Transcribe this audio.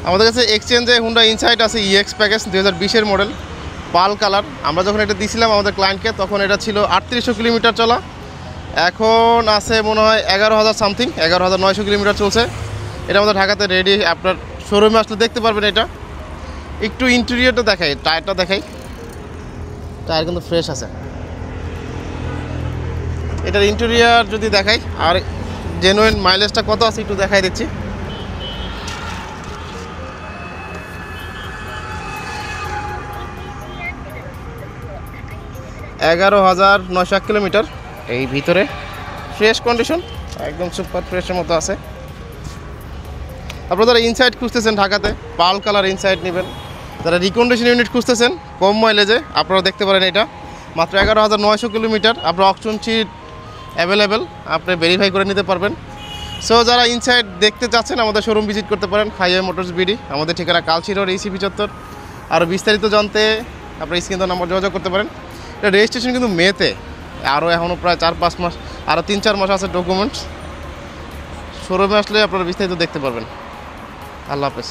আমাদের কাছে এক্সচেঞ্জে হুন্ডা ইনসাইট আছে ইএক্স প্যাকেজ 2020-এর মডেল, পাল কালার। আমরা যখন এটা দিয়েছিলাম আমাদের ক্লায়েন্টকে তখন এটা ছিল 3800 কিলোমিটার চলা, এখন আছে মনে হয় 11,000 সামথিং, 11,900 কিলোমিটার চলছে। এটা আমাদের ঢাকাতে রেডি, আপনার শোরুমে আসলে দেখতে পারবেন। এটা একটু ইন্টেরিয়রটা দেখাই, টায়ারটা দেখাই, টায়ার কিন্তু ফ্রেশ আছে। এটার ইন্টেরিয়র যদি দেখাই আর জেনুইন মাইলেজটা কত আছে একটু দেখাই দিচ্ছি। $11,900 কিলোমিটার এই ভিতরে, ফ্রেশ কন্ডিশন, একদম সুপার ফ্রেশের মতো আছে। আপনারা যারা ইনসাইড খুঁজতেছেন ঢাকাতে পাল কালার ইনসাইড নেবেন, যারা রিকন্ডিশন ইউনিট খুঁজতেছেন কম মাইলেজে, আপনারা দেখতে পারেন এটা মাত্র 11,900 কিলোমিটার। আপনার অকশন শিট অ্যাভেলেবেল, আপনি ভেরিফাই করে নিতে পারবেন। সো যারা ইনসাইড দেখতে চাচ্ছেন আমাদের শোরুম ভিজিট করতে পারেন, হাইওয়ে মোটরস বিডি, আমাদের ঠিকানা কালচি রোড EC 75। আরও বিস্তারিত জানতে আপনার স্ক্রিনে নাম্বার যোগাযোগ করতে পারেন। এটা রেজিস্ট্রেশন কিন্তু মেতে, আরও এখনও প্রায় 4-5 মাস, আরও 3-4 মাস আছে ডকুমেন্টস। শোরুমে আসলে আপনারা বিস্তারিত দেখতে পারবেন। আল্লাহ হাফেজ।